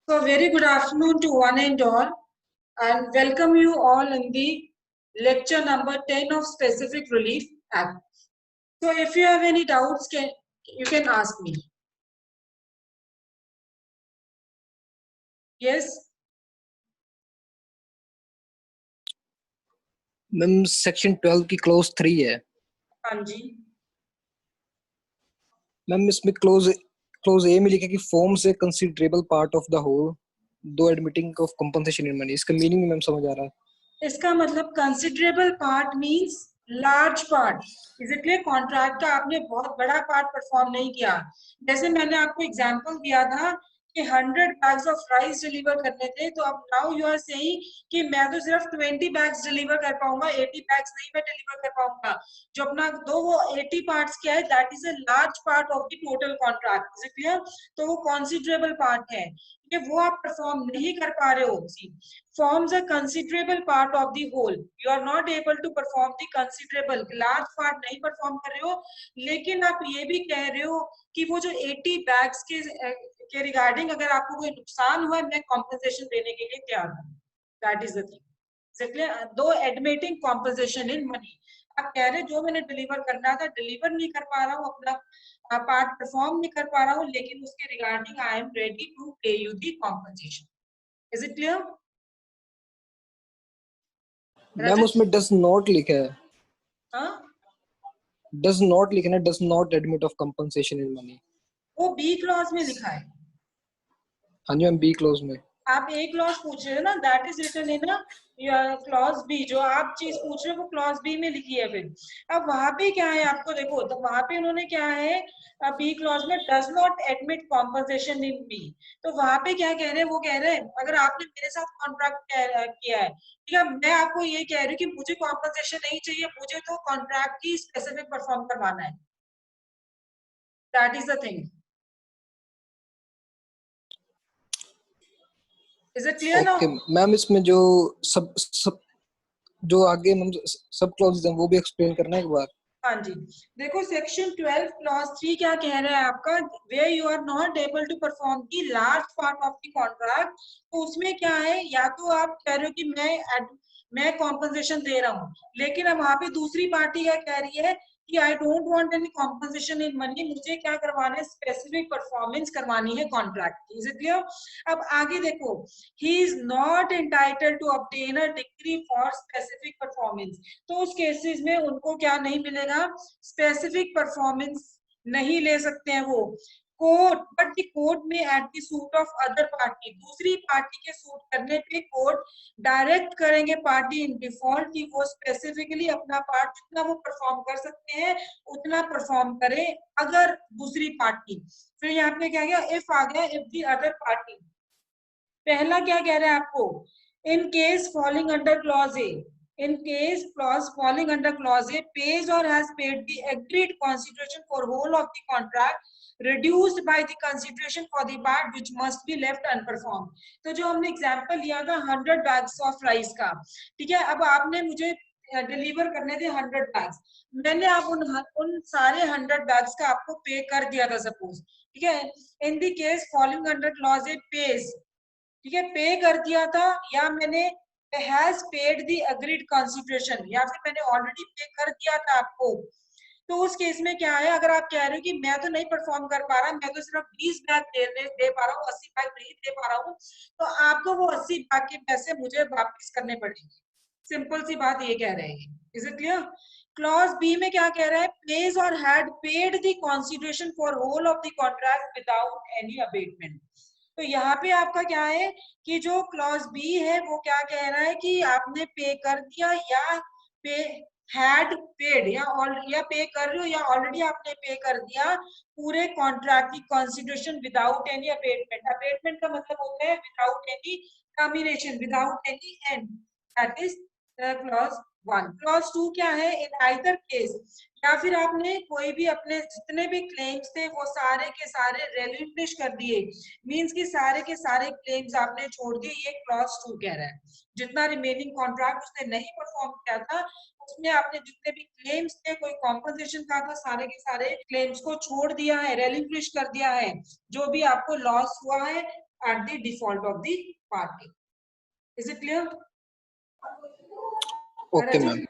So, very good afternoon to one and all, and welcome you all in the lecture number 10 of Specific Relief Act. So, if you have any doubts, you can ask me. Yes? Ma'am section 12 की close 3 है। हाँ जी। Ma'am इसमें close ए में लिखा कि forms a considerable part of the whole though admitting of compensation in money. इसका meaning ma'am समझ आ रहा है। इसका मतलब considerable part means large part. Is it clear? Contract का आपने बहुत बड़ा पार्ट परफॉर्म नहीं किया। जैसे मैंने आपको एग्जांपल दिया था कि 100 बैग्स ऑफ राइस डिलीवर करने थे, तो अब नाउ यू आर सेइंग कि मैं तो सिर्फ 20 बैग्स डिलीवर कर पाऊंगा, 80 बैग्स नहीं मैं डिलीवर कर पाऊंगा। जो अपना दो वो 80 पार्ट्स क्या है, that is a large part of the total contract. Is it clear? तो वो कंसीडरेबल पार्ट है कि वो आप परफॉर्म नहीं कर पा रहे हो। forms a considerable part of the whole. You are not able to perform the considerable large part नहीं perform कर रहे हो, लेकिन आप ये भी कह रहे हो कि वो जो 80 बैग्स के रिगार्डिंग अगर आपको कोई नुकसान हुआ है, मैं कॉम्पनसेशन देने के लिए तैयार हूँ। That is the thing. दो एडमिटिंग कॉम्पनसेशन इन मनी। आप कह रहे जो मैंने डिलीवर करना था डिलीवर नहीं कर पा रहा हूँ, अपना पार्ट परफॉर्म नहीं कर पा रहा हूँ, लेकिन उसके regarding I am ready to pay you the compensation. Is it clear? Ma'am उसमें डज नॉट लिखा है। हाँ, डज नॉट लिखा है, does not admit of compensation in money. वो बी क्लॉज में लिखा है। हाँ जी मैम, बी क्लॉज में। आप ए क्लॉज पूछ रहे हो ना, that is written in clause B. जो आप चीज पूछ रहे हो वो क्लॉज बी में लिखी है। फिर अब वहां पे क्या है आपको देखो, तो वहां पे उन्होंने क्या है बी क्लॉज में does not admit compensation in B. तो वहां पे क्या कह रहे हैं, वो कह रहे हैं अगर आपने मेरे साथ कॉन्ट्रैक्ट किया है, ठीक है, मैं आपको ये कह रही हूँ कि मुझे कॉम्पनसेशन नहीं चाहिए, मुझे तो कॉन्ट्रैक्ट की स्पेसिफिक परफॉर्म करवाना है। That is the thing. Is it clear now? Okay ma'am, इसमें जो सब जो आगे मैम सब क्लॉजेस हैं वो भी एक्सप्लेन करना है एक बार। हाँ जी, देखो सेक्शन 12 क्लॉज 3 क्या कह रहा है आपका, way you are not able to perform the large part of the contract. तो उसमें क्या है, या तो आप कह रहे हो कि मैं कॉम्पनसेशन दे रहा हूँ, लेकिन अब वहां पे दूसरी पार्टी क्या कह रही है कि I don't want any compensation in money, मुझे क्या करवाना है, स्पेसिफिक परफॉर्मेंस करवानी है कॉन्ट्रैक्ट की। Is it clear? अब आगे देखो, he is not entitled to obtain a degree for specific performance. तो उस केसेस में उनको क्या नहीं मिलेगा, स्पेसिफिक परफॉर्मेंस नहीं ले सकते हैं वो। कोर्ट, बट द कोर्ट में at the suit of other party, दूसरी पार्टी के सूट करने पे कोर्ट डायरेक्ट करेंगे पार्टी इन डिफॉल्ट की वो स्पेसिफिकली अपना पार्ट जितना वो परफॉर्म कर सकते हैं उतना परफॉर्म करे। अगर दूसरी पार्टी, फिर यहाँ पे क्या गया, इफ आ गया, इफ दी अदर पार्टी। पहला क्या कह रहा है आपको, in case falling under clause A, in case clause falling under clause A pays or has paid the agreed consideration for whole of the contract reduced by the consideration for the part which must be left unperformed। तो जो हमने example लिया था 100 bags of rice का, ठीक है, अब आपने मुझे डिलीवर करने थे 100 बैग्स, मैंने आप उन सारे 100 बैग्स का आपको पे कर दिया था सपोज, ठीक है। In the case falling under clause A page, ठीक है, पे कर दिया था, या मैंने has paid the agreed consideration, या फिर मैंने ऑलरेडी पे कर दिया था आपको। तो उस केस में क्या है, अगर आप कह रहे हो कि मैं तो नहीं परफॉर्म कर पा रहा, मैं तो सिर्फ 20 बैग दे पा रहा हूँ, 80 बैग नहीं दे पा रहा हूँ, तो आपको वो 80 बैग के पैसे मुझे वापस करने पड़ेंगे। सिंपल सी बात ये कह रहे हैं। Is it clear? Clause B में क्या कह रहा है, pays or had paid the consideration for whole of the contract without any abatement. तो यहाँ पे आपका क्या है कि जो क्लॉज बी है वो क्या कह रहा है कि आपने पे कर दिया, या पे हैड पेड, या पे कर रहे हो, या ऑलरेडी आपने पे कर दिया पूरे कॉन्ट्रैक्ट की consideration without any abatement. Abatement का मतलब होता है without any termination, without any end. That is clause 1। Clause 2 क्या है, इन आइदर केस, या फिर आपने कोई भी अपने जितने भी क्लेम्स थे वो सारे के सारे रेलिंक्विश कर दिए, मींस कि सारे के सारे क्लेम्स आपने छोड़ दिए, ये क्लॉज 2 कह रहा है। जितना रिमेनिंग कॉन्ट्रैक्ट उसने नहीं परफॉर्म किया था, उसमें आपने जितने भी क्लेम्स थे, कोई कॉम्पनसेशन का था, सारे के सारे क्लेम्स को छोड़ दिया है, रेलिंक्विश कर दिया है। जो भी आपको लॉस हुआ है at the default of the party. Is it clear? Okay, ma'am.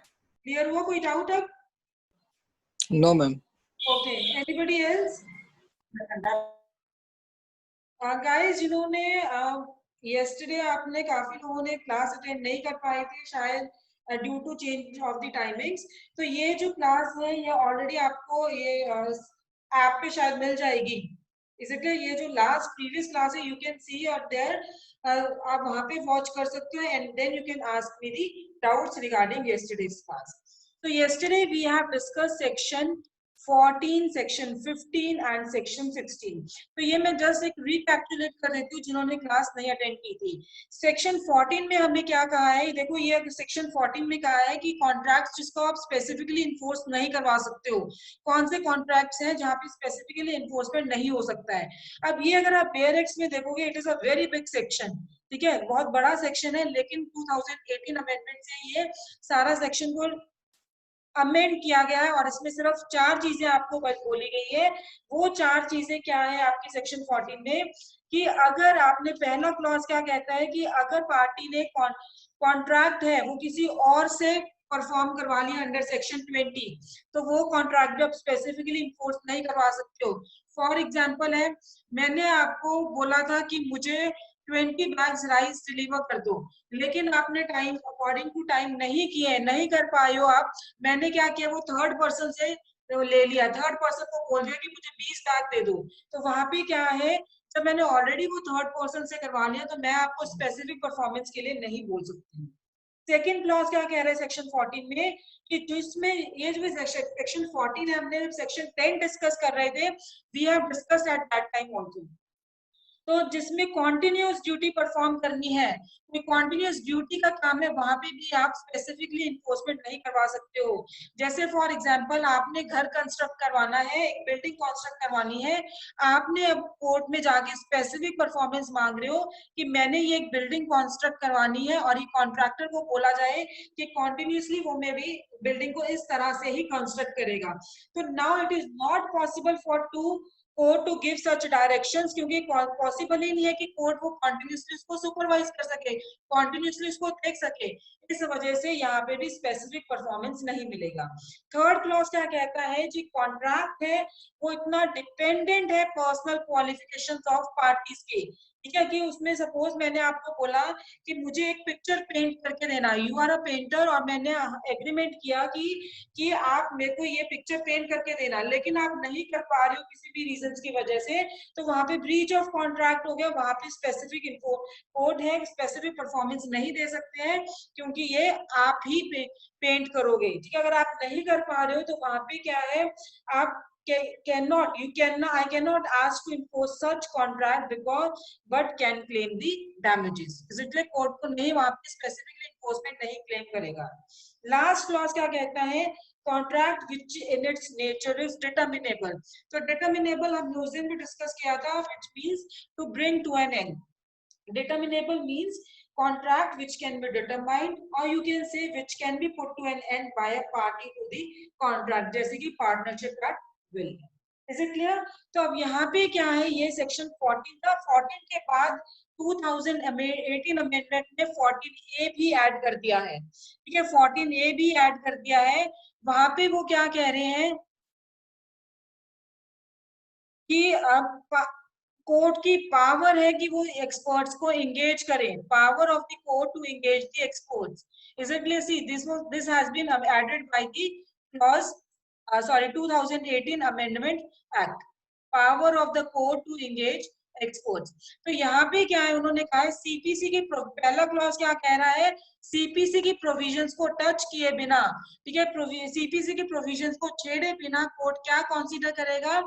Clear हुआ? कोई doubt अब? No, ma'am. Okay. Anybody else? Guys, जिन्होंने yesterday आपने काफी लोगों ने क्लास अटेंड नहीं कर पाए थे शायद due to change of the timings, तो ये जो क्लास है ये ऑलरेडी आपको ये ऐप पे शायद मिल जाएगी। इसलिए ये जो लास्ट प्रीवियस क्लास है you can see or there, आप वहां पे वॉच कर सकते हो and then you can ask me the doubts regarding yesterday's class. So yesterday we have discussed section 14, section 15 and section 16. तो ये मैं जस्ट एक रिकैप्चुलेट कर देती हूँ जिन्होंने क्लास नहीं अटेंड की थी। सेक्शन 14 में हमने क्या कहा है, देखो ये सेक्शन 14 में कहा है कि कॉन्ट्रैक्ट्स जिसको आप स्पेसिफिकली इन्फोर्स नहीं करवा सकते हो, कौन से कॉन्ट्रैक्ट्स हैं जहाँ पे स्पेसिफिकली इन्फोर्समेंट नहीं हो सकता है। अब ये अगर आप बेयर एक्ट में देखोगे it is a very big section, ठीक है, बहुत बड़ा सेक्शन है, लेकिन 2018 अमेंडमेंट से ये सारा सेक्शन को अमेंड किया गया है और इसमें सिर्फ 4 चीजें आपको बोली गई है। वो 4 चीजें क्या है आपकी सेक्शन 14 में, कि अगर आपने पहला क्लॉज क्या कहता है कि अगर पार्टी ने कॉन्ट्रैक्ट है वो किसी और से परफॉर्म करवा लिया अंडर सेक्शन 20, तो वो कॉन्ट्रैक्ट आप स्पेसिफिकली इन्फोर्स नहीं करवा सकते हो। फॉर एग्जाम्पल है, मैंने आपको बोला था कि मुझे 20 बैग्स राइस डिलीवर कर दो, लेकिन आपने टाइम अकॉर्डिंग टू टाइम नहीं किए, नहीं कर पाए हो आप। मैंने क्या किया, वो थर्ड पर्सन से ले लिया, थर्ड पर्सन को बोल दिया कि मुझे 20 बैग दे दो, तो वहां पे क्या है, जब मैंने ऑलरेडी वो थर्ड पर्सन से करवा लिया तो मैं आपको स्पेसिफिक परफॉर्मेंस के लिए नहीं बोल सकती। सेकेंड क्लॉज क्या कह रहे हैं सेक्शन 14 में, कि जिसमें ये जो सेक्शन 14 है, हमने सेक्शन 10 डिस्कस कर रहे थे, we have discuss at that time also. तो जिसमें कॉन्टिन्यूस ड्यूटी परफॉर्म करनी है, कोई कॉन्टिन्यूस ड्यूटी का काम है, वहां पे भी आप स्पेसिफिकली इन्फोर्समेंट नहीं करवा सकते हो। जैसे फॉर एग्जांपल आपने घर कंस्ट्रक्ट करवाना है, एक बिल्डिंग कंस्ट्रक्ट करवानी है, आपने अब कोर्ट में जाके स्पेसिफिक परफॉर्मेंस मांग रहे हो कि मैंने ये एक बिल्डिंग कंस्ट्रक्ट करवानी है, और ये कॉन्ट्रैक्टर को बोला जाए कि कॉन्टिन्यूसली वो मेरी बिल्डिंग को इस तरह से ही कंस्ट्रक्ट करेगा, तो now it is not possible for court to give such directions, क्योंकि पॉसिबल ही नहीं है कि कोर्ट वो कंटिन्यूसली उसको सुपरवाइज कर सके, कंटिन्यूसली उसको देख सके। इस वजह से यहाँ पे भी स्पेसिफिक परफॉर्मेंस नहीं मिलेगा। थर्ड क्लॉज क्या कहता है जी, कॉन्ट्रैक्ट है वो इतना डिपेंडेंट है पर्सनल क्वालिफिकेशंस ऑफ पार्टीज के, ठीक है, कि उसमें सपोज मैंने आपको बोला कि मुझे एक पिक्चर पेंट करके देना, यू आर अ पेंटर, और मैंने एग्रीमेंट किया कि आप मेरे को ये पिक्चर पेंट करके देना, लेकिन आप नहीं कर पा रहे हो किसी भी रीजन की वजह से, तो वहां पे ब्रीच ऑफ कॉन्ट्रैक्ट हो गया, वहां पे स्पेसिफिक इन्फो कोड है, स्पेसिफिक परफॉर्मेंस नहीं दे सकते हैं क्योंकि ये आप ही पेंट करोगे, ठीक है। अगर आप नहीं कर पा रहे हो तो वहां पे क्या है, आप I cannot ask to impose such contract because but can claim the damages, इसलिए कोर्ट को नहीं वहां पे स्पेसिफिकली इन्फोर्समेंट नहीं क्लेम करेगा। लास्ट क्लॉज क्या कहता है, contract which in its nature is determinable. तो डिटर्मिनेबल हम उस दिन भी डिस्कस किया था, which means to bring to an end. Determinable means contract which can be determined, or you can say which can be put to an end by a party to the contract, जैसे कि partnership at will। Is it clear? तो अब यहाँ पे क्या है, ये section 14 था, 14 के बाद 2018 अमेंडमेंट में 14A भी ऐड कर दिया है, ठीक है, 14A भी ऐड कर दिया है। वहां पे वो क्या कह रहे हैं कि अब कोर्ट की पावर है कि वो एक्सपर्ट्स को एंगेज करें, power of the court to engage the experts. Is it clear? See this has been added by the clause 2018 amendment act, power of the court to engage experts. तो यहाँ पे क्या है, उन्होंने कहा है सीपीसी की पहला क्लॉज क्या कह रहा है, सीपीसी की प्रोविजंस को टच किए बिना, ठीक है, सीपीसी की प्रोविजंस को छेड़े बिना कोर्ट क्या कंसीडर करेगा,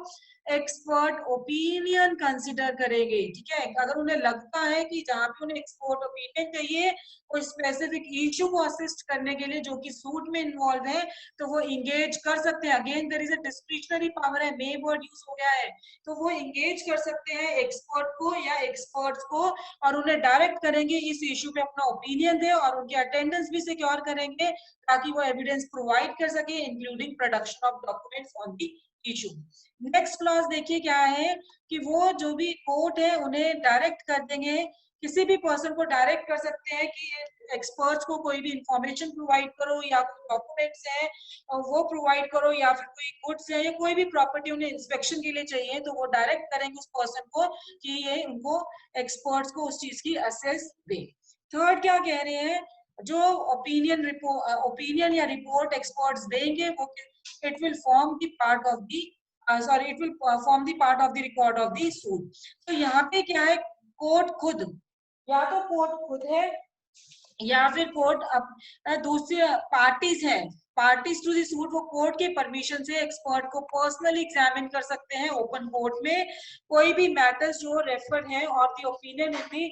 एक्सपर्ट ओपिनियन कंसिडर करेंगे, ठीक है। अगर उन्हें लगता है कि जहां पे उन्हें एक्सपर्ट ओपिनियन चाहिए कोई स्पेसिफिक इश्यू को असिस्ट करने के लिए जो कि सूट में इन्वॉल्व है, तो वो इंगेज कर सकते हैं। Again there is a discretionary power है, मे वर्ड यूज हो गया है, तो वो इंगेज कर सकते हैं एक्सपर्ट को या एक्सपर्ट्स को, और उन्हें डायरेक्ट करेंगे इस इश्यू पे अपना ओपिनियन दे, और उनकी अटेंडेंस भी सिक्योर करेंगे ताकि वो एविडेंस प्रोवाइड कर सके, including production of documents on the issue. Next clause देखिए क्या है कि वो जो भी कोर्ट है उन्हें डायरेक्ट कर देंगे, किसी भी पर्सन को डायरेक्ट कर सकते हैं कि एक्सपर्ट्स को कोई भी इंफॉर्मेशन प्रोवाइड करो या कोई डॉक्यूमेंट्स है वो प्रोवाइड करो या फिर कोई गुड्स है या कोई भी प्रॉपर्टी उन्हें इंस्पेक्शन के लिए चाहिए तो वो डायरेक्ट करेंगे उस पर्सन को कि ये उनको एक्सपर्ट्स को उस चीज की असेस दे। थर्ड क्या कह रहे हैं, जो ओपिनियन या रिपोर्ट एक्सपर्ट्स देंगे वो it will form the part of the it will form the part of the record of the suit. तो यहाँ पे क्या है, कोर्ट खुद, या तो कोर्ट खुद है या फिर कोर्ट दूसरी पार्टीज हैं, पार्टीज टू द सूट, वो कोर्ट के परमिशन से एक्सपर्ट को पर्सनली एग्जामिन कर सकते हैं ओपन कोर्ट में कोई भी मैटर्स जो रेफर्ड है और the opinion in the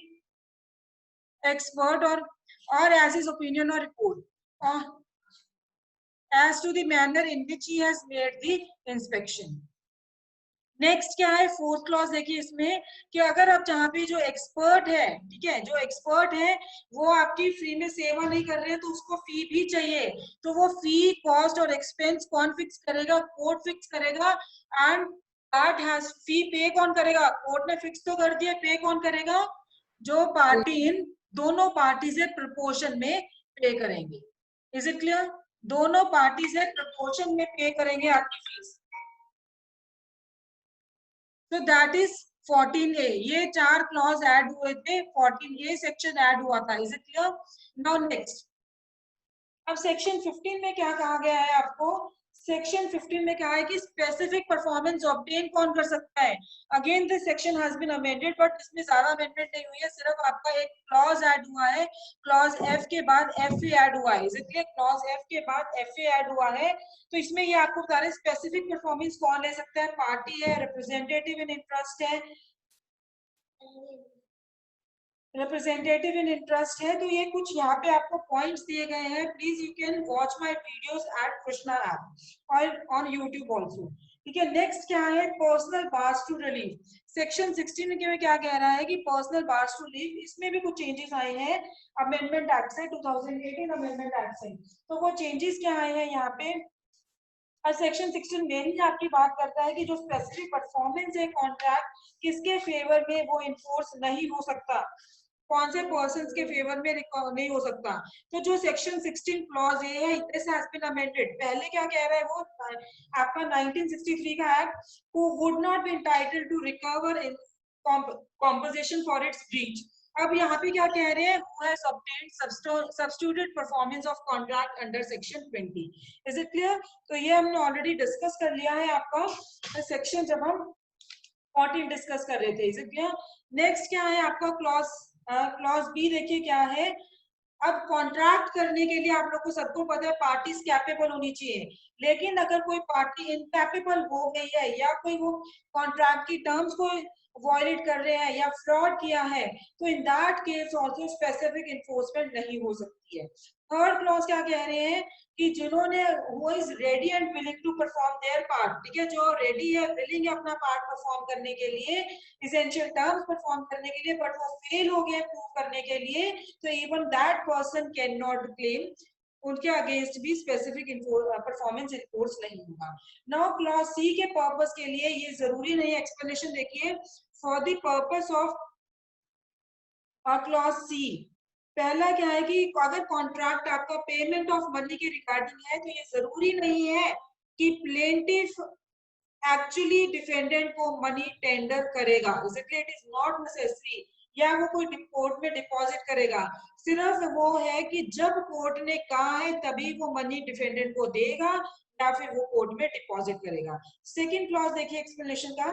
expert or as his opinion or report as to the manner in which he has made the inspection। Next क्या है, फोर्थ क्लॉज देखिए इसमें कि अगर आप जहाँ पे जो एक्सपर्ट है, ठीक है, जो एक्सपर्ट है वो आपकी फ्री में सेवा नहीं कर रहे हैं तो उसको फी भी चाहिए, तो वो फी कॉस्ट और एक्सपेंस कौन फिक्स करेगा, कोर्ट फिक्स करेगा। एंड दैट हैज फी पे कौन करेगा, कोर्ट ने फिक्स तो कर दिया, पे कौन करेगा, जो पार्टी इन दोनों पार्टी से प्रपोर्शन में पे करेंगे। इज इट क्लियर, दोनों पार्टी से प्रपोर्शन में पे करेंगे आपकी फीस। तो दैट इज 14A, ये 4 क्लॉज ऐड हुए थे, 14A सेक्शन ऐड हुआ था। Is it clear? Now next, अब सेक्शन 15 में क्या कहा गया है आपको, सेक्शन 15 में कहा है कि स्पेसिफिक परफॉर्मेंस ऑब्टेन कौन कर सकता है। Again this section has been amended but इसमें ज्यादा अमेंडमेंट नहीं हुई है, सिर्फ आपका एक क्लॉज ऐड हुआ है, क्लॉज एफ के बाद FA ऐड हुआ है। इसलिए क्लॉज एफ के बाद FA ऐड हुआ है, तो इसमें ये आपको बता रहे स्पेसिफिक परफॉर्मेंस कौन ले सकता है, पार्टी है, रिप्रेजेंटेटिव इन इंटरेस्ट है, रिप्रेजेंटेटिव इन इंटरेस्ट है। तो ये कुछ यहाँ पे आपको पॉइंट्स दिए गए हैं, please you can watch my videos at Krishna app और ऑन यूट्यूब आल्सो। ठीक है, नेक्स्ट क्या है, personal bars to relieve. Section 16 में क्या कह रहा है कि पर्सनल बार्स टू रिलीव, इसमें भी कुछ चेंजेस आए हैं अमेंडमेंट एक्ट से, 2018 अमेंडमेंट एक्ट से। तो वो चेंजेस क्या आए हैं यहाँ पे, और सेक्शन 16 मेनली आपकी बात करता है कि जो स्पेसिफिक परफॉर्मेंस है कॉन्ट्रैक्ट किसके फेवर में वो इन्फोर्स नहीं हो सकता, कौन से पर्संस के फेवर में नहीं हो सकता। तो जो सेक्शन 16 क्लॉज ए है, दिस हैज बीन अमेंडेड। पहले क्या कह रहा है वो आपका 1963 का act, who would not be entitled to recover in composition for its breach. अब यहाँ पे क्या कह रहे हैं, who has obtained substituted performance of contract under section 20। Is it clear? तो ये हमने ऑलरेडी डिस्कस कर लिया है आपका सेक्शन जब हम 14 डिस्कस कर रहे थे। Is it clear? नेक्स्ट क्या है आपका क्लॉज बी, देखिए क्या है। अब कॉन्ट्रैक्ट करने के लिए आप लोग को सबको पता है पार्टीज कैपेबल होनी चाहिए, लेकिन अगर कोई पार्टी इनकैपेबल हो गई है या कोई वो कॉन्ट्रैक्ट की टर्म्स को वॉयलेट कर रहे हैं या फ्रॉड किया है, तो in that case also specific enforcement नहीं हो सकती है। थर्ड क्लॉज क्या कह रहे हैं कि जिन्होंने who is ready and willing to perform their part, ठीक है, जो रेडी है विलिंग है अपना पार्ट परफॉर्म करने के लिए, इसेंशियल टर्म्स परफॉर्म करने के लिए, बट वो फेल हो गए प्रूव करने के लिए, तो even that person can not claim, उनके अगेंस्ट भी स्पेसिफिक परफॉर्मेंस इन्फोर्स नहीं होगा। नाउ क्लॉज सी के पर्पस के लिए ये जरूरी नहीं, एक्सप्लेनेशन देखिए, for the purpose of clause C, पहला क्या है कि अगर कॉन्ट्रैक्ट आपका पेमेंट ऑफ मनी के रिगार्डिंग है तो ये जरूरी नहीं है कि प्लेंटिफ एक्चुअली डिफेंडेंट को मनी टेंडर करेगा, इसलिए इट इज नॉट नेसेसरी, या वो कोई कोर्ट में डिपॉजिट करेगा। सिर्फ वो है कि जब कोर्ट ने कहा है तभी वो मनी डिफेंडेंट को देगा या फिर वो कोर्ट में डिपॉजिट करेगा। सेकंड क्लॉज देखिए एक्सप्लेनेशन का,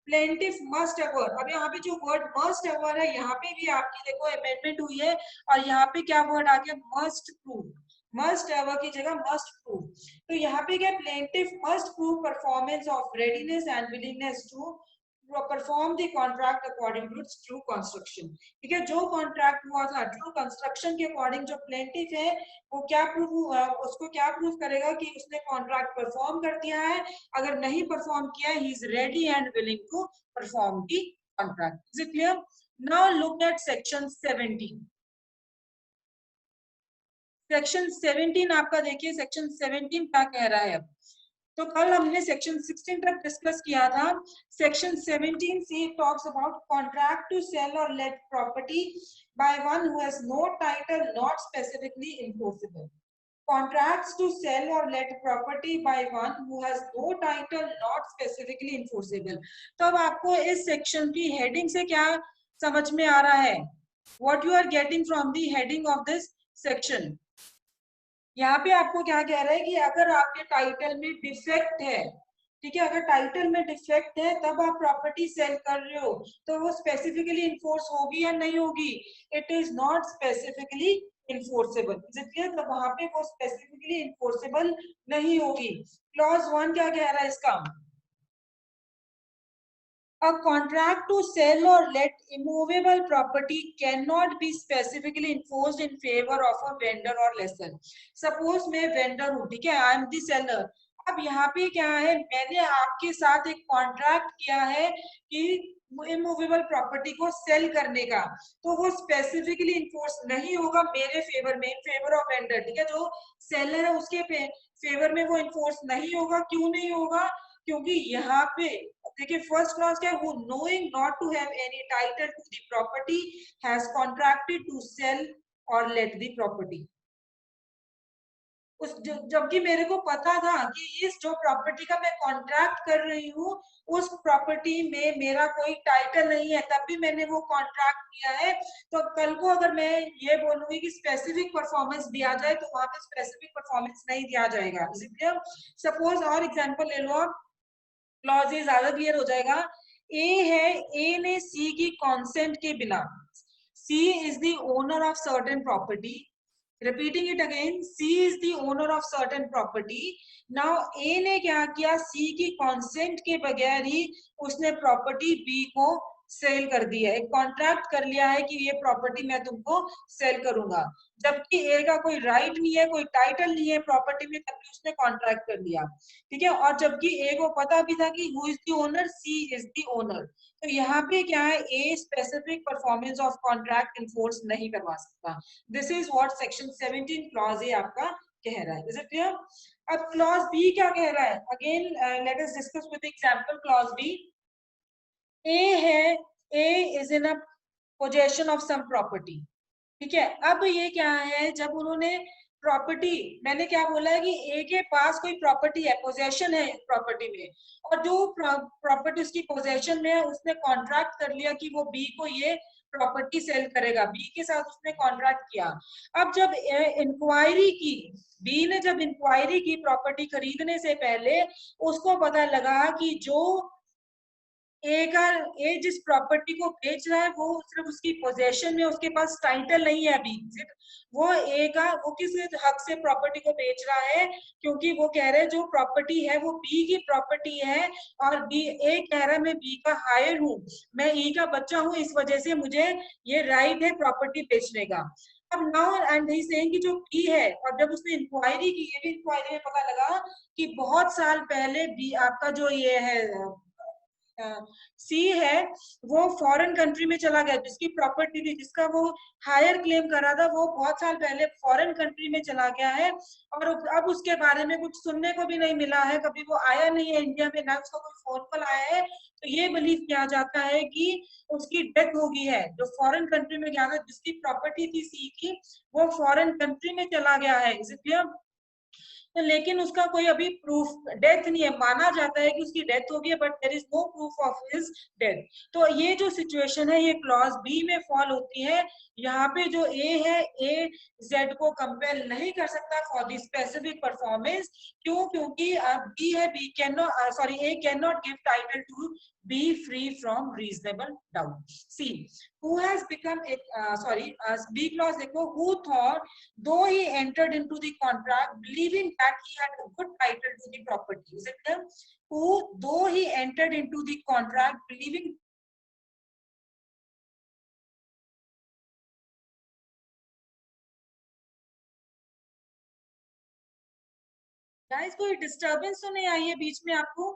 प्लेंटिफ मस्ट अवर। अब यहाँ पे जो वर्ड मस्ट अवर है, यहाँ पे भी आपकी देखो अमेंडमेंट हुई है और यहाँ पे क्या वर्ड आ गया, मस्ट प्रूव, मस्ट एवर की जगह मस्ट प्रूव। तो यहाँ पे क्या, plaintiff must prove performance of readiness and willingness to perform the contract according to its true construction. ठीक है, जो कॉन्ट्रैक्ट हुआ था ट्रू कंस्ट्रक्शन के अकॉर्डिंग, जो प्लेंटिफ है वो क्या प्रूव, उसको क्या प्रूव करेगा कि उसने कॉन्ट्रैक्ट परफॉर्म कर दिया है, अगर नहीं परफॉर्म किया he is ready and willing to perform the contract. Is it clear? Now look at section 17। Section 17 आपका देखिए, सेक्शन 17 क्या कह रहा है। अब तो कल हमने सेक्शन 16 तक डिस्कस किया था। Section 17 C talks about contract to sell और let property by one who has no title not specifically enforceable. Contracts to sell or let property by one who has no title not specifically enforceable। तो अब आपको इस section की heading से क्या समझ में आ रहा है? What you are getting from the heading of this section? यहाँ पे आपको क्या कह रहा है कि अगर आपके टाइटल में डिफेक्ट है, ठीक है, अगर टाइटल में डिफेक्ट है तब आप प्रॉपर्टी सेल कर रहे हो तो वो स्पेसिफिकली इन्फोर्स होगी या नहीं होगी? It is not specifically enforceable, इसलिए तो वहां पे वो स्पेसिफिकली इन्फोर्सेबल नहीं होगी। क्लॉज 1 क्या कह रहा है इसका? A contract to sell or let immovable property cannot be specifically enforced in favor of a vendor or lessor। Suppose मैं vendor हूँ, ठीक है, I am the seller। अब यहाँ पे क्या है, मैंने आपके साथ एक कॉन्ट्रैक्ट किया है कि इमूवेबल प्रॉपर्टी को सेल करने का, तो वो स्पेसिफिकली इन्फोर्स नहीं होगा मेरे फेवर में, इन फेवर ऑफ वेंडर, ठीक है, जो सेलर है उसके फेवर में वो इन्फोर्स नहीं होगा। क्यों नहीं होगा? क्योंकि यहाँ पे देखिए फर्स्ट क्लॉज क्या है, who knowing not to have any title to the property has contracted to sell or let the property। उस जबकि मेरे को पता था कि इस जो प्रॉपर्टी का मैं कॉन्ट्रैक्ट कर रही हूँ उस प्रॉपर्टी में मेरा कोई टाइटल नहीं है, तब भी मैंने वो कॉन्ट्रैक्ट किया है। तो कल को अगर मैं ये बोलूंगी कि स्पेसिफिक परफॉर्मेंस दिया जाए तो वहां पे स्पेसिफिक परफॉर्मेंस नहीं दिया जाएगा। सपोज और एग्जांपल ले लो आप, क्लॉज ये ज्यादा क्लियर हो जाएगा। ए है, ए ने सी की कॉन्सेंट के बिना, C is the owner of certain property, repeating it again, C is the owner of certain property. Now A ने क्या किया, सी की कॉन्सेंट के बगैर ही उसने प्रॉपर्टी बी को सेल कर दिया, एक कॉन्ट्रैक्ट कर लिया है कि ये प्रॉपर्टी मैं तुमको सेल करूंगा, जबकि ए का कोई राइट नहीं है, कोई टाइटल नहीं है प्रॉपर्टी में, तब भी उसने कॉन्ट्रैक्ट कर लिया, ठीक है। और जबकि ए को पता भी था कि who is the owner, C is the owner. तो यहाँ पे क्या है, A specific performance of contract enforce नहीं करवा सकता। This is what section 17 clause A आपका कह रहा है। Is it clear? अब क्लॉज बी क्या कह रहा है? Again let us discuss with example clause B. A है, A is in a possession of some property, ठीक है। अब ये क्या है, जब उन्होंने प्रॉपर्टी, मैंने क्या बोला है कि ए के पास कोई प्रॉपर्टी है, पोजेशन है प्रॉपर्टी में, और जो प्रॉपर्टी उसकी पोजेशन में है उसने कॉन्ट्रैक्ट कर लिया कि वो बी को ये प्रॉपर्टी सेल करेगा, बी के साथ उसने कॉन्ट्रैक्ट किया। अब जब इंक्वायरी की, बी ने जब इंक्वायरी की प्रॉपर्टी खरीदने से पहले, उसको पता लगा कि जो ए का, ए जिस प्रॉपर्टी को बेच रहा है वो सिर्फ उसकी पोजेशन में, उसके पास टाइटल नहीं है अभी, वो ए का, वो किस हक से प्रॉपर्टी को बेच रहा है? क्योंकि वो कह रहे हैं जो प्रॉपर्टी है वो बी की प्रॉपर्टी है, और बी, ए कह रहा है मैं बी का हायर हूँ, मैं ई का बच्चा हूँ, इस वजह से मुझे ये राइट है प्रॉपर्टी बेचने का। अब नाउ एंड ही सेइंग कि जो बी है, और जब उसने इंक्वायरी की, ये भी इंक्वायरी में पता लगा कि बहुत साल पहले बी आपका जो ये है सी है, वो फॉरेन कंट्री में चला गया, जिसकी प्रॉपर्टी थी, जिसका वो हायर क्लेम कर रहा था, वो बहुत साल पहले फॉरेन कंट्री में चला गया है, और अब उसके बारे में कुछ सुनने को भी नहीं मिला है, कभी वो आया नहीं है इंडिया में, ना उसका कोई फोन कॉल आया है। तो ये बिलीव किया जाता है कि उसकी डेथ हो गई है, जो फॉरेन कंट्री में गया था, जिसकी प्रॉपर्टी थी सी की, वो फॉरेन कंट्री में चला गया है। Is it clear? तो लेकिन उसका कोई अभी प्रूफ डेथ नहीं है, माना जाता है कि उसकी डेथ हो गई है, but there is no proof of his death. तो ये जो सिचुएशन है ये क्लॉज बी में फॉल होती है। यहाँ पे जो ए है, ए जेड को कंपेल नहीं कर सकता फॉर द स्पेसिफिक परफॉर्मेंस। क्यों? क्योंकि बी है, B can not, sorry, A can not give title to B free from reasonable doubt. C who has become a sorry B clause देखो, who thought though he entered into the contract believing that he had a good title to the property। Is it clear? Who though he entered into the contract believing, guys कोई disturbance तो नहीं आई है बीच में आपको?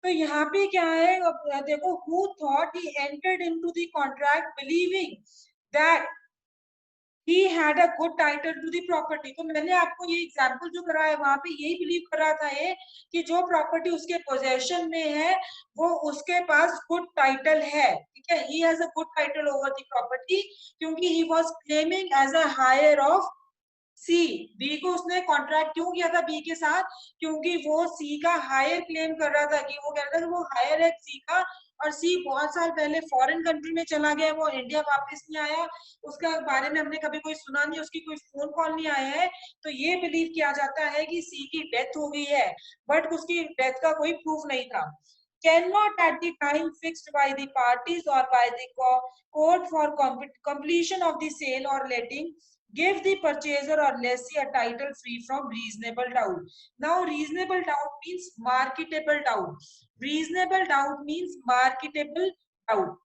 तो यहाँ पे क्या है, देखो, who thought he entered into the contract believing that he had a good title to the property। तो मैंने आपको ये एग्जांपल जो कराया वहां पे यही बिलीव कर रहा था ये कि जो प्रॉपर्टी उसके पोजेशन में है वो उसके पास गुड टाइटल है, ठीक है। he has a good title over the property क्योंकि he was claiming as a hire of C. B को उसने कॉन्ट्रैक्ट क्यों किया था बी के साथ? क्योंकि वो सी का हायर क्लेम कर रहा था, कि वो कह रहा था कि वो हायर है सी का, और सी बहुत साल पहले फॉरेन कंट्री में चला गया, वो इंडिया वापस नहीं आया, उसका बारे में हमने कभी कोई सुना नहीं, उसकी कोई फोन कॉल नहीं आया है। तो ये बिलीव किया जाता है कि सी की डेथ हो गई है, बट उसकी डेथ का कोई प्रूफ नहीं था। cannot at the time fixed by the parties or by the court for completion of the sale or letting give the purchaser or lessee a title free from reasonable doubt। Now reasonable doubt means marketable doubt, reasonable doubt means marketable doubt।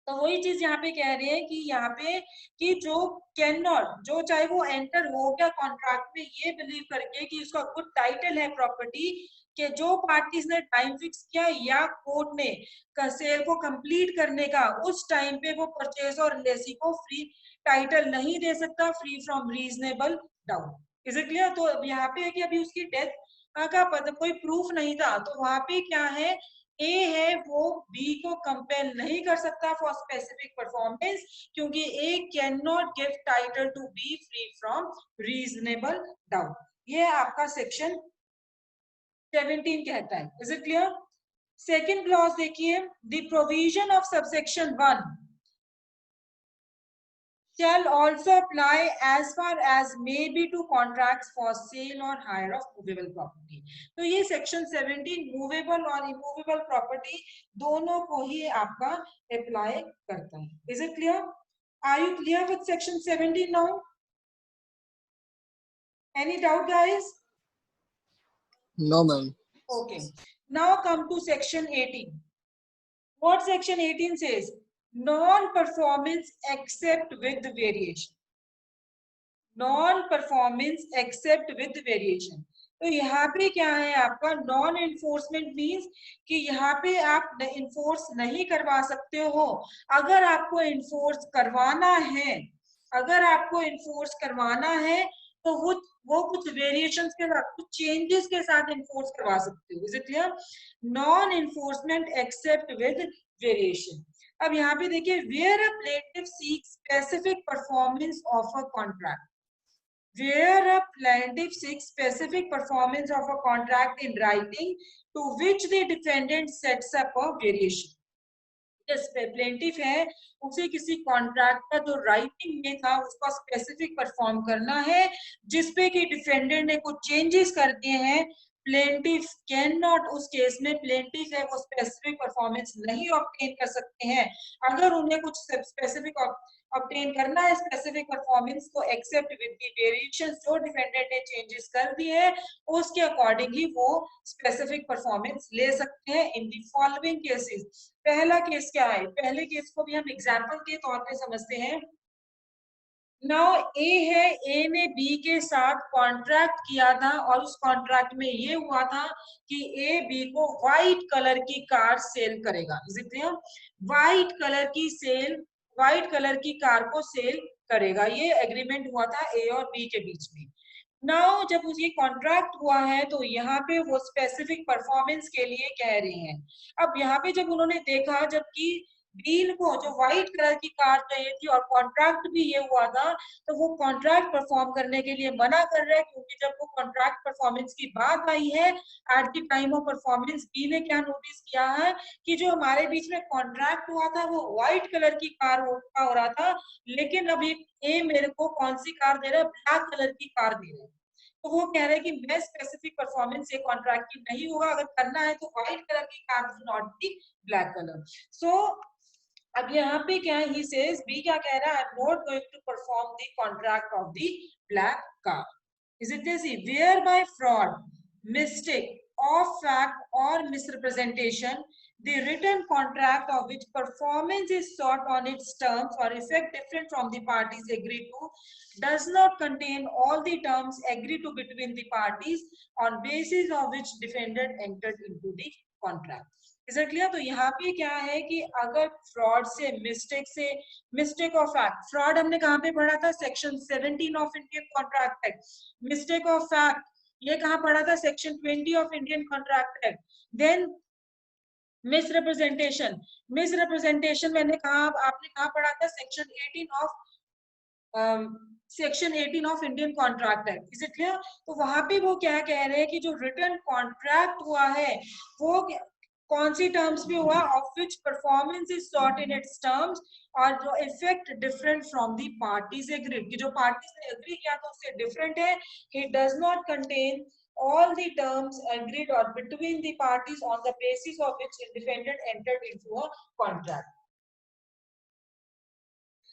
तो वही चीज यहाँ पे कह रहे हैं कि यहाँ पे कि जो कैन नॉट, जो चाहे वो एंटर हो गया कॉन्ट्रैक्ट में ये बिलीव करके कि उसका गुड टाइटल है प्रॉपर्टी, के जो पार्टीज ने टाइम फिक्स किया या कोर्ट ने सेल को कंप्लीट करने का, उस टाइम पे वो परचेज और लेसी को फ्री टाइटल नहीं दे सकता free from reasonable doubt. Is it clear? तो यहाँ पे है कि अभी उसकी डेथ का पता कोई प्रूफ नहीं था, तो वहां पे क्या है, ए है वो बी को कंपेल नहीं कर सकता फॉर स्पेसिफिक परफॉर्मेंस, क्योंकि A can not give title to B free from reasonable doubt. ये आपका सेक्शन 17 कहता है। Is it clear? Second clause देखिए, the provision of subsection 1 shall also apply as far as may be to contracts for sale or hire of movable property। तो ये section 17 movable और immovable property दोनों को ही आपका अप्लाई करता है। Is it clear? Are you clear with section 17 now? Any doubt guys? No, ma'am. Okay, now come to section 18। what section 18 says? non performance except with variation, non performance except with variation. तो यहाँ पे क्या है आपका non enforcement means कि यहाँ पे आप इन्फोर्स नहीं करवा सकते हो। अगर आपको इन्फोर्स करवाना है, अगर आपको इन्फोर्स करवाना है तो वो कुछ वेरिएशंस के साथ, कुछ चेंजेस के साथ इन्फोर्स करवा सकते हो। Is it clear? Non enforcement except with variation. अब यहाँ पे देखिए, where a plaintiff seeks specific performance of a contract, where a plaintiff seeks specific performance of a contract in writing to which the defendant sets up a variation। Plaintiff है, उसे किसी contract का जो writing में था उसका specific perform करना है, जिसपे कि डिफेंडेंट ने कुछ चेंजेस कर दिए हैं। प्लेंटिफ कैन नॉट, उस केस में प्लेंटिफ है वो स्पेसिफिक परफॉर्मेंस नहीं ऑब्टेन कर सकते हैं। अगर उन्हें कुछ स्पेसिफिक ऑब्टेन करना है स्पेसिफिक परफॉर्मेंस को, एक्सेप्ट विद द वेरिएशंस जो डिफेंडेंट ने चेंजेस कर दिए हैं उसके अकॉर्डिंग ही वो स्पेसिफिक परफॉर्मेंस ले सकते हैं इन द फॉलोइंग केसेस। पहला केस क्या है? पहले केस को भी हम एग्जाम्पल के तौर पे समझते हैं। नाउ ए है, ए ने बी के साथ कॉन्ट्रैक्ट किया था और उस कॉन्ट्रैक्ट में ये हुआ था कि ए बी को व्हाइट कलर की कार सेल करेगा। व्हाइट कलर की सेल, व्हाइट कलर की कार को सेल करेगा, ये एग्रीमेंट हुआ था ए और बी के बीच में। नाउ जब ये कॉन्ट्रैक्ट हुआ है तो यहाँ पे वो स्पेसिफिक परफॉर्मेंस के लिए कह रहे हैं। अब यहाँ पे जब उन्होंने देखा, जबकि बीन को जो व्हाइट कलर की कार चाहिए थी और कॉन्ट्रैक्ट भी ये हुआ था, तो वो कॉन्ट्रैक्ट परफॉर्म करने के लिए मना कर रहे हैं, क्योंकि जब वो कॉन्ट्रैक्ट परफॉर्मेंस की बात आई है at the time of performance, B ने क्या नोटिस किया है कि जो हमारे बीच में कॉन्ट्रैक्ट हुआ था वो व्हाइट कलर की कार का हो रहा था, लेकिन अभी ए मेरे को कौन सी कार दे रहा है? ब्लैक कलर की कार दे रहा है। तो वो कह रहे हैं कि मैं स्पेसिफिक परफॉर्मेंस ये कॉन्ट्रैक्ट की नहीं होगा, अगर करना है तो व्हाइट कलर की car, not the black colour. So अब यहाँ पे क्या है, ही सेज, बी क्या कह रहा है? I am not going to perform the contract of the black car. Is it this? Where by fraud, mistake of fact or misrepresentation the written contract of which performance is sought on its terms or effect different from the parties agreed to does not contain all the terms agreed to between the parties on basis of which defendant entered into the contract। Is it clear? तो यहाँ पे क्या है कि अगर fraud से, mistake of fact, fraud हमने कहाँ पे पढ़ा था? Section 17 of Indian contract act. Mistake of fact ये कहाँ पढ़ा था? Section 20 of Indian contract act. Then misrepresentation, misrepresentation मैंने कहा, आपने कहाँ पढ़ा था? Section 18 of section 18 of Indian contract act. Is it clear? तो वहां पे वो क्या कह रहे हैं कि जो रिटर्न कॉन्ट्रैक्ट हुआ है वो कौन सी टर्म्स में हुआ? Of which performance is sought in its terms, और जो effect different from the parties agreed, कि जो पार्टीज ने एग्री किया तो उससे डिफरेंट है। He does not contain all the terms agreed or between the parties on the basis of which independent entered into a contract.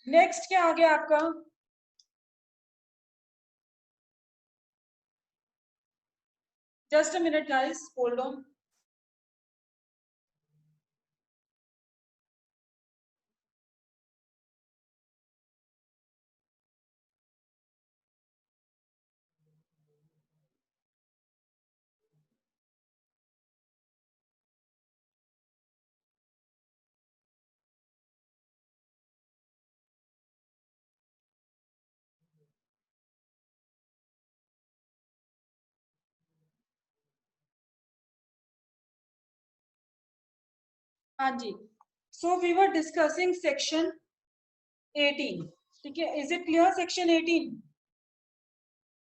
Next क्या आ गया आपका? Just a minute, guys. Hold on. हाँ जी. So we were discussing section 18. ठीक है? Is it clear? Section 18.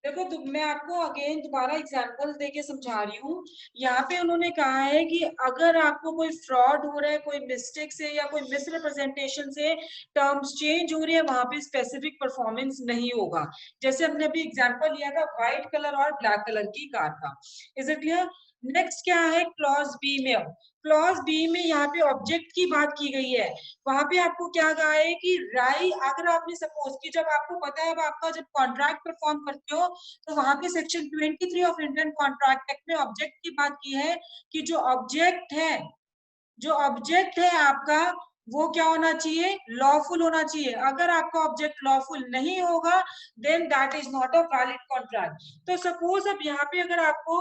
देखो मैं आपको again दोबारा एग्जांपल देके समझा रही हूँ. यहाँ पे उन्होंने कहा है कि अगर आपको कोई फ्रॉड हो रहा है, कोई मिस्टेक से या कोई मिसरिप्रेजेंटेशन से टर्म्स चेंज हो रही है, वहां पे स्पेसिफिक परफॉर्मेंस नहीं होगा. जैसे हमने अभी एग्जांपल लिया था व्हाइट कलर और ब्लैक कलर की कार का. Is it clear? नेक्स्ट क्या है क्लॉज बी में? क्लॉज बी में यहाँ पे ऑब्जेक्ट की बात की गई है. वहां पे आपको क्या कहा है कि राइट, अगर आपने सपोज कि जब आपको पता है, अब आपका जब कॉन्ट्रैक्ट परफॉर्म करते हो तो वहां पे section 23 of Indian contract act में ऑब्जेक्ट की बात की है कि जो ऑब्जेक्ट है आपका वो क्या होना चाहिए? लॉफुल होना चाहिए. अगर आपका ऑब्जेक्ट लॉफुल नहीं होगा then that is not a valid contract. तो सपोज अब यहाँ पे अगर आपको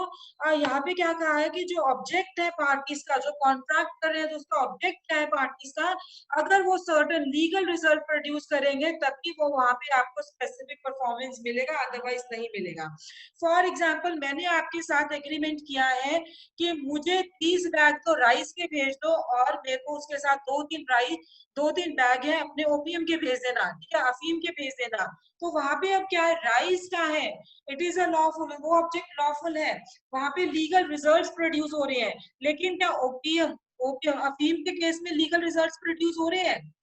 यहाँ पे क्या कहा है कि जो ऑब्जेक्ट है पार्टीज का, जो कॉन्ट्रैक्ट कर रहे हैं तो उसका ऑब्जेक्ट क्या है पार्टीज का, अगर वो सर्टेन लीगल रिजल्ट प्रोड्यूस करेंगे तभी वो वहां पे आपको स्पेसिफिक परफॉर्मेंस मिलेगा, अदरवाइज नहीं मिलेगा. फॉर एग्जाम्पल मैंने आपके साथ एग्रीमेंट किया है कि मुझे 30 बैग तो राइस के भेज दो और मेरे को उसके साथ 2-3 बैग है अपने ओपीएम के भेज देना, ठीक है, अफीम के भेज देना. तो वहां पे अब क्या है? राइस का है, इट इज अ लॉफुल, वो ऑब्जेक्ट लॉफुल है, वहां पे लीगल रिजल्ट्स प्रोड्यूस हो रहे हैं. लेकिन क्या ओपीएम ओपीएम अफीम के केस में लीगल रिजल्ट्स प्रोड्यूस हो रहे हैं?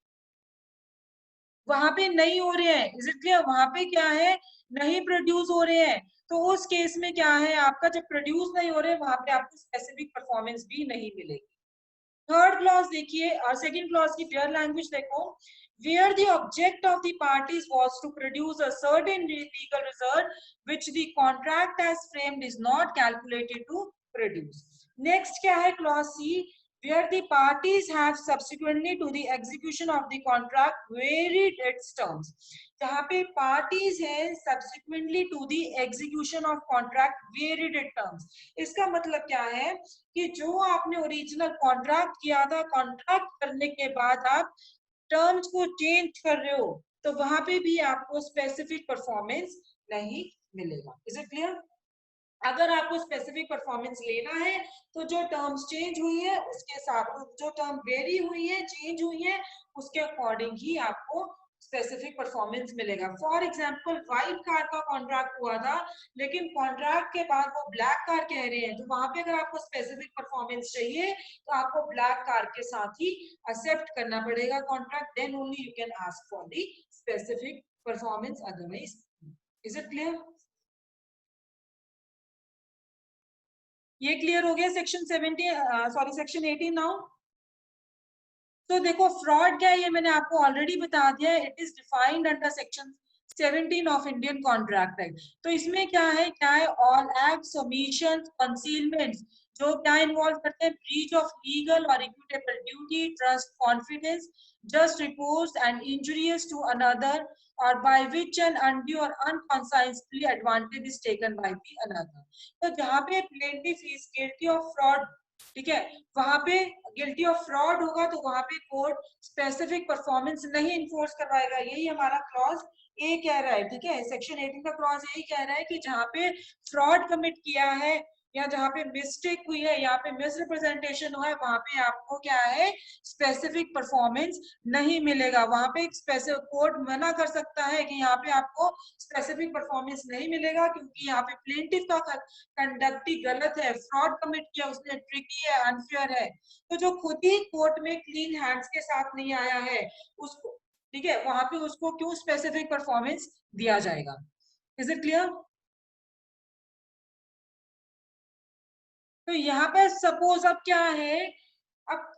वहां पे नहीं हो रहे हैं. Is it clear? वहां पे क्या है? नहीं प्रोड्यूस हो रहे हैं. तो उस केस में क्या है आपका, जब प्रोड्यूस नहीं हो रहे वहां पे आपको स्पेसिफिक परफॉर्मेंस भी नहीं मिलेगी. थर्ड क्लॉज देखिए, सेकंड क्लॉज की क्लियर लैंग्वेज देखो. where the object of the parties was to produce a certain legal result which the contract as framed is not calculated to produce. Next क्या है? clause C, where the parties have subsequently to the execution of the contract varied its terms. जहाँ पे parties है subsequently to the execution of contract varied its terms. इसका मतलब क्या है कि जो आपने ओरिजिनल कॉन्ट्रैक्ट किया था, कॉन्ट्रैक्ट करने के बाद आप टर्म्स को चेंज कर रहे हो तो वहां पे भी आपको स्पेसिफिक परफॉर्मेंस नहीं मिलेगा. Is it clear? अगर आपको स्पेसिफिक परफॉर्मेंस लेना है तो जो टर्म्स चेंज हुई है उसके साथ, जो टर्म वेरी हुई है, चेंज हुई है, उसके अकॉर्डिंग ही आपको स्पेसिफिक परफॉर्मेंस मिलेगा. फॉर एग्जांपल व्हाइट कार का कॉन्ट्रैक्ट हुआ था लेकिन कॉन्ट्रैक्ट के बाद वो ब्लैक कार कह रहे हैं, तो वहां पे अगर आपको स्पेसिफिक परफॉर्मेंस चाहिए तो आपको ब्लैक कार के साथ ही एक्सेप्ट करना पड़ेगा contract. Then only you can ask for the specific performance, otherwise. Is it clear? ये क्लियर हो गया सेक्शन 17, सॉरी सेक्शन 18 नाउ. तो देखो फ्रॉड क्या है ये मैंने आपको ऑलरेडी बता दिया है. It is defined under section 17 of Indian contract act. तो इसमें क्या है ऑल एक्ट्स, ओमिशन, कंसीलमेंट जो क्या इन्वॉल्व करते हैं? ब्रीच ऑफ लीगल और equitable duty, trust, confidence, just reports and injurious to another, or by which an undue or unconsciously advantage is taken by the another. तो जहाँ पे plaintiff is guilty of fraud ठीक है, वहां पे guilty of fraud होगा तो वहां पे कोर्ट स्पेसिफिक परफॉर्मेंस नहीं इन्फोर्स करवाएगा। यही हमारा क्लॉज ए कह रहा है। ठीक है, सेक्शन 18 का क्लॉज यही कह रहा है कि जहां पे फ्रॉड कमिट किया है या जहां पे मिस्टेक हुई है, यहाँ पे मिसरिप्रेजेंटेशन हुआ है, वहां पे आपको क्या है, स्पेसिफिक परफॉर्मेंस नहीं मिलेगा। वहां पे स्पेसिफिक कोर्ट मना कर सकता है कि यहाँ पे आपको स्पेसिफिक परफॉर्मेंस नहीं मिलेगा, क्योंकि यहाँ पे प्लेंटिफ का कंडक्ट ही गलत है, फ्रॉड कमिट किया उसने, ट्रिकी है, अनफेयर है। तो जो खुद ही कोर्ट में क्लीन हैंड्स के साथ नहीं आया है उसको, ठीक है, वहां पे उसको क्यों स्पेसिफिक परफॉर्मेंस दिया जाएगा? Is it clear? तो यहाँ पे सपोज अब क्या है, अब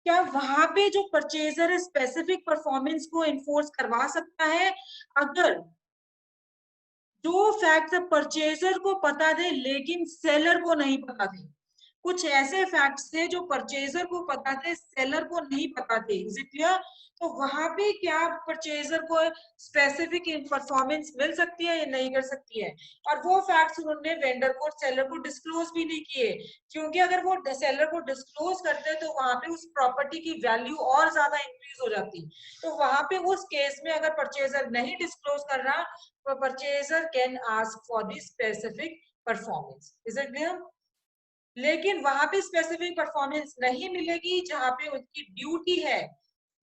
क्या वहां पे जो परचेजर है स्पेसिफिक परफॉर्मेंस को इन्फोर्स करवा सकता है अगर जो फैक्ट परचेजर को पता थे लेकिन सेलर को नहीं पता थे। कुछ ऐसे फैक्ट्स थे जो परचेजर को पता थे, सेलर को नहीं पता थे। Is it clear? तो वहां पे क्या परचेजर को स्पेसिफिक परफॉर्मेंस मिल सकती है या नहीं कर सकती है? और वो फैक्ट्स उन्होंने वेंडर को, सेलर को डिस्क्लोज भी नहीं किए, क्योंकि अगर वो सेलर को डिस्क्लोज करते तो वहां पे उस प्रॉपर्टी की वैल्यू और ज्यादा इंक्रीज हो जाती। तो वहां पे उस केस में अगर परचेजर नहीं डिस्क्लोज कर रहा तो purchaser can ask for the specific performance. Is it clear? लेकिन वहां पे स्पेसिफिक परफॉर्मेंस नहीं मिलेगी जहां पे उनकी ड्यूटी है,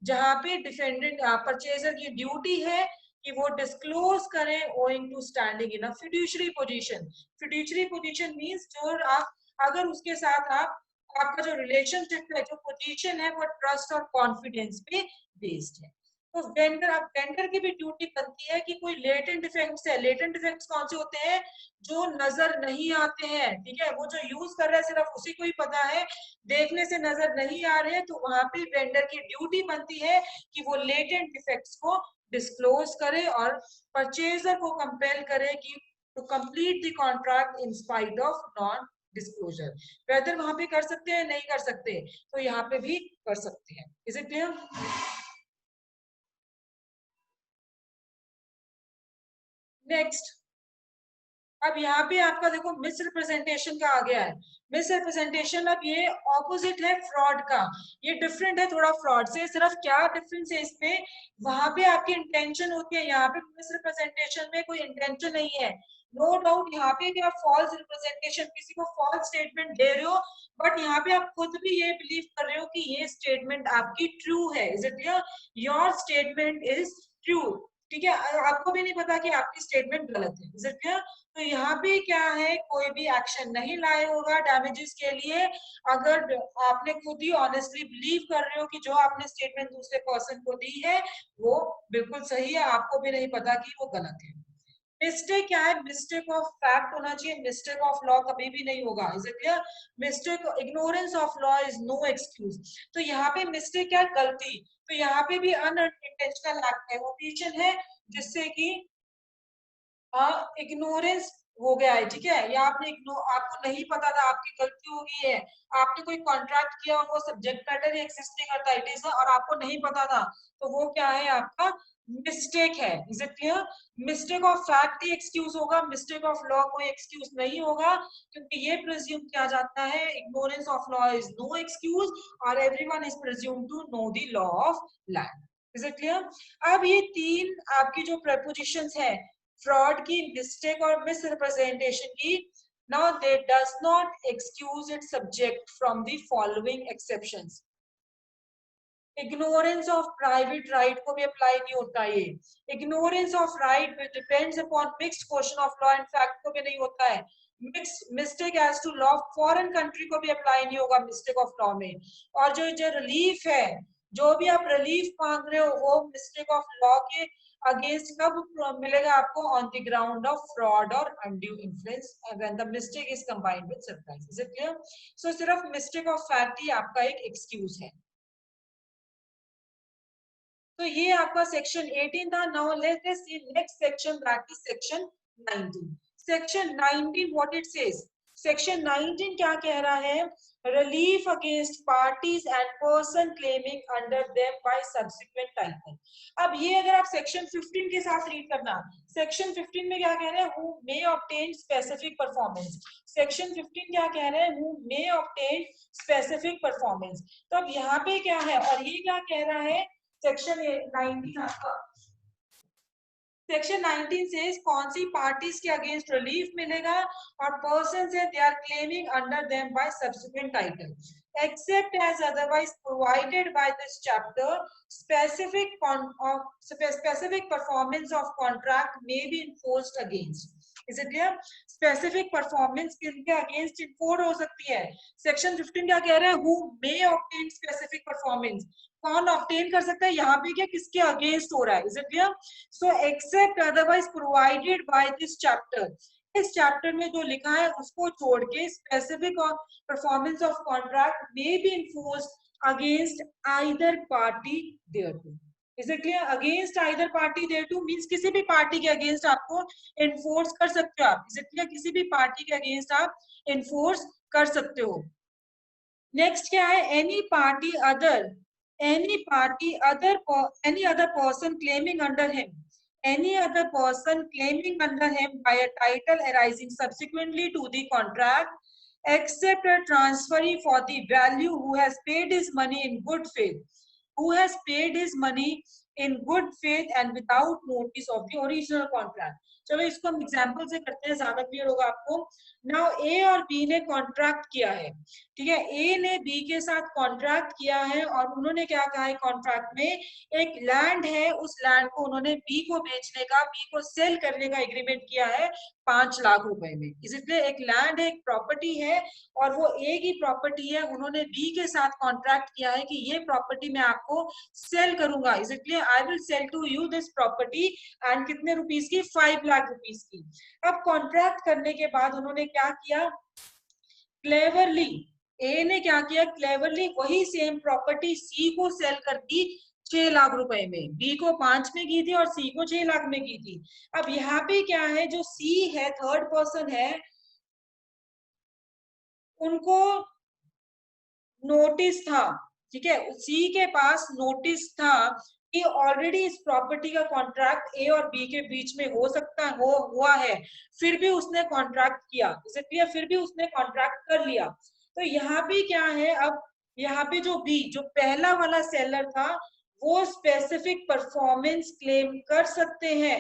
जहां पे डिफेंडेंट परचेजर की ड्यूटी है कि वो डिस्क्लोज करें owing to standing in a fiduciary position. Fiduciary position means जो आप, अगर उसके साथ आप, आपका जो रिलेशनशिप है, जो पोजीशन है, वो ट्रस्ट और कॉन्फिडेंस पे बेस्ड है। तो वेंडर, अब वेंडर की भी ड्यूटी बनती है कि कोई लेटेंट डिफेक्ट्स है। लेटेंट डिफेक्ट्स कौन से होते हैं? जो नजर नहीं आते हैं। ठीक है, वो जो यूज कर रहा है सिर्फ उसी को ही पता है, देखने से नजर नहीं आ रहे हैं, तो वहां पे वेंडर की ड्यूटी बनती है कि वो लेटेंट डिफेक्ट्स को डिस्क्लोज करे और परचेजर को कंपेल करे कि to complete the contract in spite of non disclosure. Whether वहां पे कर सकते हैं, नहीं कर सकते, तो यहाँ पे भी कर सकते हैं। Is it clear? नेक्स्ट, अब यहाँ पे आपका देखो मिस रिप्रेजेंटेशन का आ गया है। मिस रिप्रेजेंटेशन अब ये ऑपोजिट है फ्रॉड का, ये डिफरेंट है थोड़ा फ्रॉड से। सिर्फ क्या डिफरेंस है इसमें, वहां पे आपकी इंटेंशन होती है, यहाँ पे मिस रिप्रेजेंटेशन में कोई इंटेंशन नहीं है। नो डाउट यहाँ पे क्या फॉल्स रिप्रेजेंटेशन, किसी को फॉल्स स्टेटमेंट दे रहे हो, बट यहाँ पे आप खुद भी ये बिलीव कर रहे हो कि ये स्टेटमेंट आपकी ट्रू है। Is it clear? Your statement is true. ठीक है, आपको भी नहीं पता कि आपकी स्टेटमेंट गलत है। Is it clear? तो यहाँ पे क्या है, कोई भी एक्शन नहीं लाए होगा डैमेजेस के लिए अगर आपने खुद ही ऑनेस्टली बिलीव कर रहे हो कि जो आपने स्टेटमेंट दूसरे पर्सन को दी है वो बिल्कुल सही है, आपको भी नहीं पता कि वो गलत है। मिस्टेक क्या है? मिस्टेक ऑफ फैक्ट होना चाहिए, मिस्टेक ऑफ लॉ कभी भी नहीं होगा। Is it clear? Mistake, ignorance of law is no excuse. तो यहाँ पे मिस्टेक क्या है? गलती। तो यहाँ पे भी अनइंटेंशनल एक्ट है, ओमिशन है, जिससे कि इग्नोरेंस हो गया है। ठीक है, या आपने आपको नहीं पता था, आपकी गलती हो गई है, आपने कोई कॉन्ट्रैक्ट किया और वो सब्जेक्ट मैटर एग्जिस्ट नहीं करता, इट इज, और आपको नहीं पता था, तो वो क्या है? आपका मिस्टेक है। Is it clear? Mistake of fact ही एक्सक्यूज होगा, मिस्टेक ऑफ लॉ कोई एक्सक्यूज नहीं होगा, क्योंकि ये प्रिज्यूम किया जाता है ignorance of law is no excuse और everyone is presume to know the law of land. Is it clear? अब ये तीन आपकी जो प्रपोजिशंस है, फ्रॉड की, मिस्टेक और मिस रिप्रेजेंटेशन की, now they does not excuse its subject from the following exceptions. Ignorance of private right को भी अप्लाई नहीं होता ये। Ignorance of right depends upon mixed question of law and fact को भी नहीं होता है। Mistake as to law foreign country को भी अप्लाई नहीं होगा मिस्टेक ऑफ लॉ में। और जो जो रिलीफ है, जो भी आप रिलीफ मांग रहे हो, वो मिस्टेक ऑफ लॉ के अगेंस्ट कब मिलेगा आपको? On the ground of fraud और undue influence when the mistake is combined with surprise. Is it clear? So सिर्फ मिस्टेक ऑफ फैक्ट ही आपका एक एक्सक्यूज है। तो ये आपका सेक्शन 18 था। Now let us see next section, that is section 19। Section 19 what it says, section 19 क्या कह रहा है? Relief against parties and person claiming under them by subsequent title. अब ये अगर आप सेक्शन 15 के साथ रीड करना, सेक्शन 15 में क्या कह रहे हैं? Who may obtain specific performance. Section 15 क्या कह रहे हैं? Who may obtain specific performance. तो अब यहाँ पे क्या है और ये क्या कह रहा है? सेक्शन 19 आपका, सेक्शन 19 से कौन सी पार्टीज के अगेंस्ट रिलीफ मिलेगा और पर्सन से they are claiming under them by subsequent title except as otherwise provided by this chapter, specific performance of contract may be enforced against. Is it clear? Specific performance किनके against enforced हो सकती है? Section 15 क्या कह रहा है? Who may obtain specific performance. कौन obtain कर सकता है? यहाँ पे क्या किसके अगेंस्ट हो रहा है? Is it clear? So except otherwise provided by this chapter, इस चैप्टर में जो लिखा है उसको छोड़ के स्पेसिफिक और performance of contract may be enforced against either party thereto. Is it clear? Against either party thereto means किसी भी पार्टी के अगेंस्ट आपको इन्फोर्स कर सकते हो आप। Is it clear? किसी भी पार्टी के अगेंस्ट आप इन्फोर्स कर सकते हो। नेक्स्ट क्या है? any other person claiming under him, any other person claiming under him by a title arising subsequently to the contract, except a transferee for the value who has paid his money in good faith, who has paid his money in good faith and without notice of the original contract. चलो इसको हम example से करते हैं, ज्यादा clear होगा आपको। Now ए और बी ने कॉन्ट्रैक्ट किया है, ठीक है? ए ने बी के साथ कॉन्ट्रैक्ट किया है और उन्होंने क्या कहा है कॉन्ट्रैक्ट में? एक लैंड है, उस लैंड को उन्होंने बी को बेचने का, बी को सेल करने का एग्रीमेंट किया है 5 लाख रुपए में। इसलिए एक लैंड है, एक प्रॉपर्टी है और वो ए की प्रॉपर्टी है, उन्होंने बी के साथ कॉन्ट्रैक्ट किया है कि ये प्रॉपर्टी मैं आपको सेल करूंगा। इसलिए I will sell to you this property and कितने रुपीस की? 5 लाख रुपीस की। अब कॉन्ट्रैक्ट करने के बाद उन्होंने क्या किया? क्लेवरली ए ने क्या किया? क्लेवरली वही सेम प्रॉपर्टी सी को सेल कर दी 6 लाख रुपए में। बी को 5 में की थी और सी को 6 लाख में की थी। अब यहाँ पे क्या है? जो सी है, थर्ड पर्सन है, उनको नोटिस था, ठीक है? सी के पास नोटिस था कि ऑलरेडी इस प्रॉपर्टी का कॉन्ट्रैक्ट ए और बी के बीच में हो सकता है, हुआ है, फिर भी उसने कॉन्ट्रैक्ट किया। इसलिए फिर भी उसने कॉन्ट्रैक्ट कर लिया। तो यहाँ पे क्या है? अब यहाँ पे जो बी, जो पहला वाला सेलर था, वो स्पेसिफिक परफॉर्मेंस क्लेम कर सकते हैं,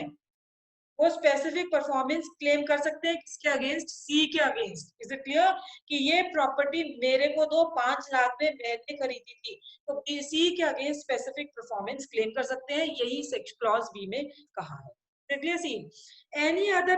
वो स्पेसिफिक परफॉर्मेंस क्लेम कर सकते हैं किसके अगेंस्ट? सी के अगेंस्ट। Is it clear? कि ये प्रॉपर्टी मेरे को दो, 5 लाख में मैंने खरीदी थी, तो सी के अगेंस्ट स्पेसिफिक परफॉर्मेंस क्लेम कर सकते हैं, यही सेक्शन क्लॉज बी में कहा है। Clear? See any other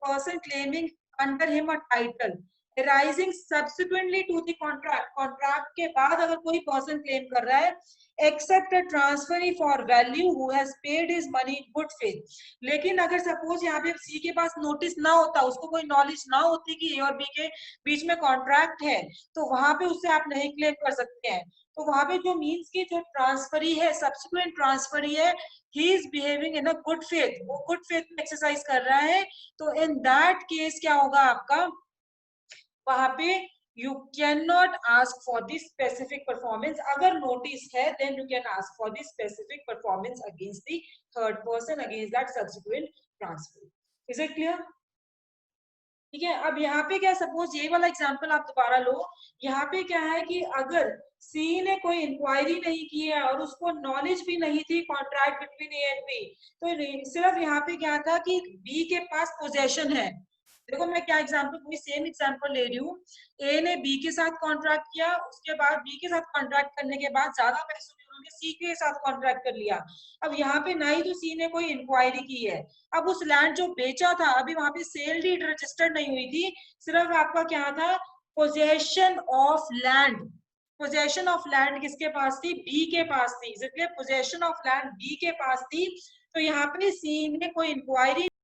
person claiming under him a title arising subsequently to the contract, contract के बाद अगर कोई पर्सन क्लेम कर रहा है, except a transferee for value who has paid his money in good faith। लेकिन अगर suppose यहाँ पे सी के पास नोटिस ना होता, उसको कोई नॉलेज ना होती कि ए और बी के बीच में कॉन्ट्रैक्ट है, तो वहां पे उससे आप नहीं क्लेम कर सकते हैं। तो वहां पे जो मीन्स की जो ट्रांसफरी है, सब्सिक्वेंट ट्रांसफरी है, he is behaving in a good faith, वो गुड फेथ में एक्सरसाइज कर रहा है, तो इन दैट केस क्या होगा आपका? वहां पे you cannot ask for the specific performance। अगर नोटिस है then you can ask for the specific performance against the third person against that subsequent transfer। is it clear? ठीक है? अब यहाँ पे क्या, सपोज ये वाला एग्जांपल आप दोबारा लो। यहाँ पे क्या है कि अगर सी ने कोई इंक्वायरी नहीं की है और उसको नॉलेज भी नहीं थी contract between A and B, तो सिर्फ यहाँ पे क्या था कि बी के पास पोजेशन है। देखो मैं क्या एग्जांपल, कोई सेम एग्जांपल ले रही हूँ। ए ने बी के साथ कॉन्ट्रैक्ट किया, उसके बाद बी के साथ कॉन्ट्रैक्ट करने के बाद ज्यादा पैसों में उन्होंने सी के साथ कॉन्ट्रैक्ट कर लिया। अब यहाँ पे ना ही तो सी ने कोई इंक्वायरी की है, अब उस लैंड जो बेचा था, अभी वहां पे सेल डीड रजिस्टर्ड नहीं हुई थी, सिर्फ आपका क्या था? Possession of land. Possession of land किसके पास थी? बी के पास थी। इसलिए पोजेशन ऑफ लैंड बी के पास थी, तो यहाँ पे सी ने कोई इंक्वायरी